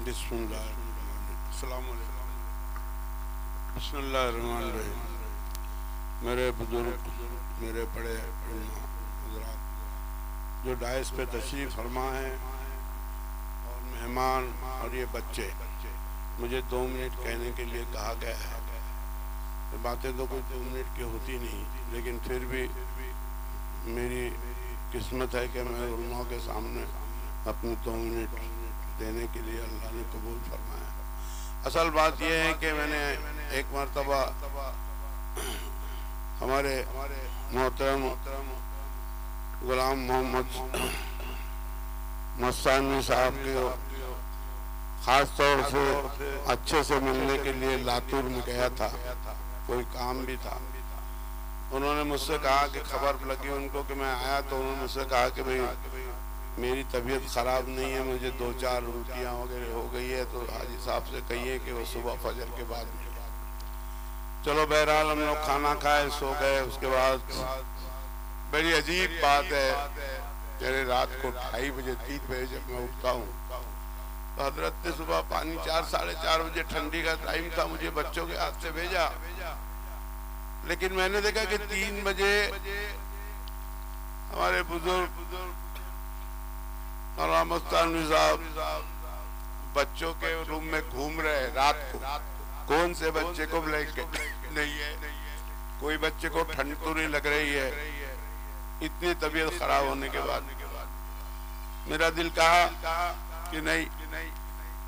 बिस्मिल्लाहिर्रहमानिर्रहीम। मेरे बुजुर्ग, मेरे बड़े हज़रात जो डायस पे तशरीफ़ फरमा हैं और मेहमान और ये बच्चे, मुझे 2 मिनट कहने के लिए कहा गया है। तो बातें तो कोई 2 मिनट की होती नहीं, लेकिन फिर भी मेरी किस्मत है कि मैं उलमा के सामने अपने 2 मिनट देने के लिए अल्लाह ने कबूल फरमाया। असल बात यह है कि मैंने एक मरतबा हमारे मोहतरम गुलाम मोहम्मद मस्तानी साहब के ख़ास तौर से अच्छे से मिलने के लिए लातूर में गया था, कोई काम भी था। उन्होंने मुझसे कहा कि खबर लगी उनको कि मैं आया, तो उन्होंने मुझसे कहा कि भाई मेरी तबीयत ख़राब नहीं है, मुझे 2-4 उल्टियाँ वगैरह हो गई है, तो हाजी साहब से कहिए कि वो सुबह फजर के बाद मिले। चलो बहरहाल हम लोग खाना खाए, सो गए। उसके बाद बड़ी अजीब बात है, मेरे रात को 2:30 बजे 3 बजे जब मैं उठता हूँ तो हजरत ने सुबह पानी 4-4:30 बजे, ठंडी का टाइम था, मुझे बच्चों के हाथ से भेजा। लेकिन मैंने देखा कि 3 बजे हमारे बुजुर्ग मौलाना मस्तानी साहब बच्चों के रूम में घूम रहे रात को। कौन से बच्चे को ब्लैंकेट नहीं है, कोई बच्चे को ठंड तो नहीं लग रही है। इतनी तबीयत खराब होने के बाद मेरा दिल कहा कि नहीं,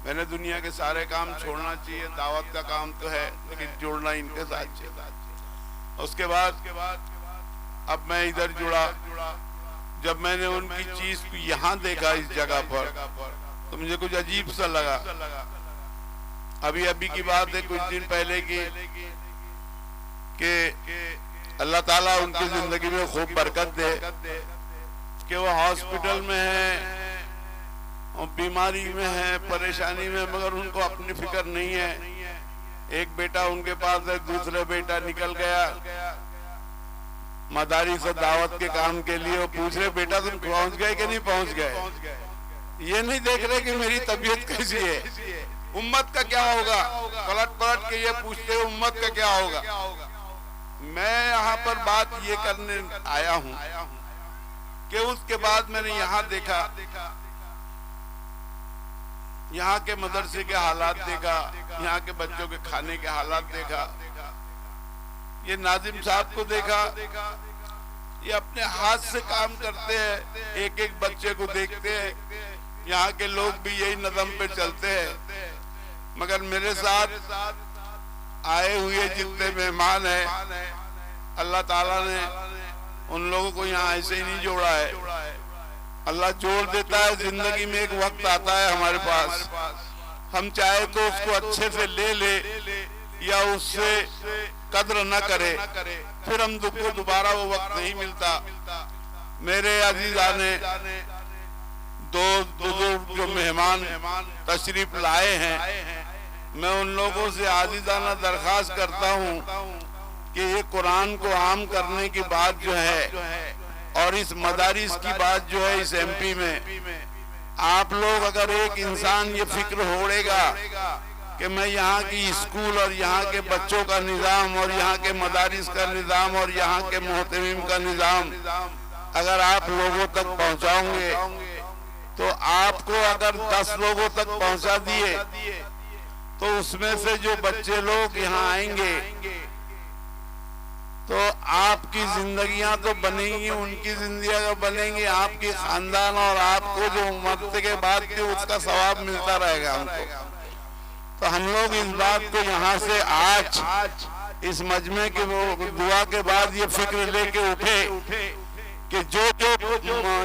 मैंने दुनिया के सारे काम छोड़ना चाहिए, दावत का काम तो है लेकिन जुड़ना इनके साथ चाहिए। उसके बाद अब मैं इधर जुड़ा। जब मैंने उनकी चीज को यहाँ देखा इस जगह पर, तो मुझे कुछ अजीब सा लगा। अभी की बात है, कुछ दिन पहले की, कि अल्लाह ताला उनकी जिंदगी में खूब बरकत दे कि वो हॉस्पिटल में है और बीमारी में है, परेशानी में, मगर उनको अपनी फिक्र नहीं है। एक बेटा उनके पास है, दूसरा बेटा निकल गया मदारी से दावत के काम के लिए। वो पूछ रहे बेटा तुम पहुंच गए कि नहीं पहुंच गए। ये नहीं देख रहे कि मेरी तबीयत कैसी है, उम्मत का क्या होगा। पलट के ये पूछते हैं उम्मत का क्या होगा। मैं यहाँ पर बात ये करने आया हूँ कि उसके बाद मैंने यहाँ देखा, यहाँ के मदरसे के हालात देखा, यहाँ के बच्चों के खाने के हालात देखा, ये नाजिम साहब को देखा, ये अपने हाथ से काम करते हैं, एक एक बच्चे को देखते हैं। यहाँ के लोग भी यही नज़म पे चलते हैं। मगर मेरे साथ आए हुए जितने मेहमान हैं, अल्लाह ताला ने उन लोगों को यहाँ ऐसे ही नहीं जोड़ा है। अल्लाह जोड़ देता है। जिंदगी में एक वक्त आता है हमारे पास, हम चाहे तो उसको अच्छे से ले या उससे कद्र न करे, फिर हम को दोबारा वो वक्त नहीं मिलता। मेरे अजीज़ाने दोस्त बुजुर्ग जो मेहमान तशरीफ लाए हैं, मैं उन लोगों से आजीज़ाना दरख्वास्त करता हूँ कि ये कुरान को आम करने की बात जो है और इस मदारिस की बात जो है इस एमपी में, आप लोग अगर एक इंसान ये फिक्र होड़ेगा कि मैं यहाँ की स्कूल और यहाँ के बच्चों का निज़ाम और यहाँ के मदारिस का निज़ाम और यहाँ के मोहतमीम का निज़ाम अगर आप लोगों तक पहुँचाओगे, तो आपको अगर 10 लोगों तक पहुँचा दिए तो उसमें से जो बच्चे लोग यहाँ आएंगे तो आपकी जिंदगियां तो बनेंगी, उनकी जिंदगियां बनेंगी, आपकी खानदान और आपको जो मरते के बाद भी उसका सवाब मिलता रहेगा हमको। तो हम लोग इस बात को यहाँ से आज इस मजमे के दुआ के बाद ये फिक्र लेके उठे कि जो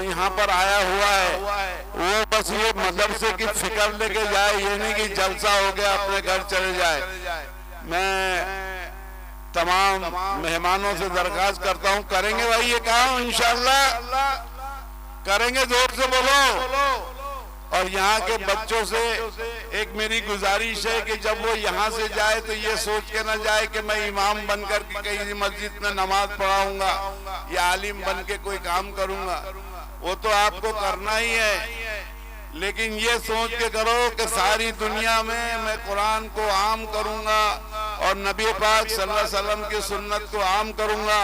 यहाँ पर आया हुआ है वो बस ये मदरसे की फिक्र लेके जाए, ये नहीं कि जलसा हो गया अपने घर चले जाए। मैं तमाम मेहमानों से दरख्वास्त करता हूँ, करेंगे भाई ये काम इंशाअल्लाह करेंगे, जोर से बोलो। और यहाँ के बच्चों से एक मेरी गुजारिश है कि जब वो यहाँ से जाए तो ये सोच के ना जाए कि मैं इमाम बनकर के कहीं मस्जिद में नमाज पढ़ाऊंगा या आलिम बन के कोई काम करूंगा। वो तो आपको करना ही है, लेकिन ये सोच के करो कि सारी दुनिया में मैं कुरान को आम करूंगा और नबी पाक सल्लल्लाहु अलैहि वसल्लम की सुन्नत को आम करूंगा।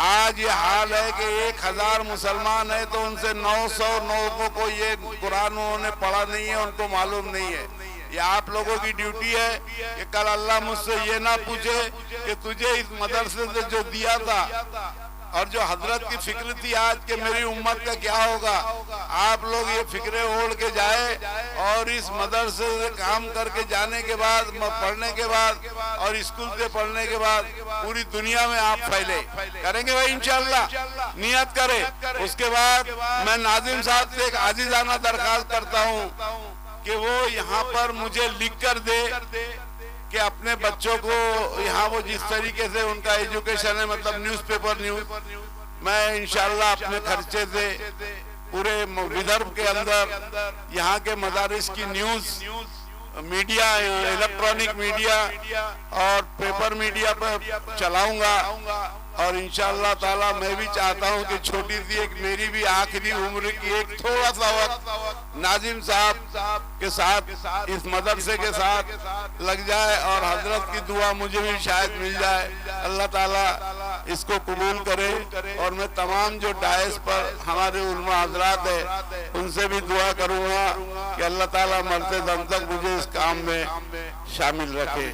आज ये हाल है कि 1000 मुसलमान है तो उनसे 900 लोगों को ये कुरान उन्होंने पढ़ा नहीं है, उनको मालूम नहीं है। ये आप लोगों की ड्यूटी है कि कल अल्लाह मुझसे ये ना पूछे कि तुझे इस मदरसे से जो दिया था और जो हजरत की फिक्र थी आज के मेरी उम्मत का क्या होगा। आप लोग ये फिक्रे ओढ़ के जाए और इस मदरसे से काम करके जाने के बाद, पढ़ने के बाद और स्कूल से पढ़ने के बाद पूरी दुनिया में आप फैले। करेंगे भाई इंशाअल्लाह, नियत करें। उसके बाद मैं नाजिम साहब से एक आजिजाना दरखास्त करता हूँ कि वो यहाँ पर मुझे लिख कर दे कि अपने बच्चों को यहाँ वो जिस तरीके से उनका एजुकेशन है, मतलब न्यूज़पेपर मैं इंशाल्लाह अपने खर्चे से पूरे विदर्भ के अंदर यहाँ के मदारिस की न्यूज़ मीडिया, इलेक्ट्रॉनिक मीडिया और पेपर मीडिया पर चलाऊंगा। और इंशाअल्लाह ताला मैं भी चाहता हूं कि छोटी सी एक मेरी भी आखिरी उम्र की एक थोड़ा सा वक्त नाजिम साहब के साथ इस मदरसे के साथ लग जाए और हजरत की दुआ मुझे भी शायद मिल जाए। अल्लाह ताला इसको कबूल करे। और मैं तमाम जो डायस पर हमारे उलमा हजरात है उनसे भी दुआ करूंगा कि अल्लाह ताला मरते दम तक मुझे इस काम में शामिल रखे।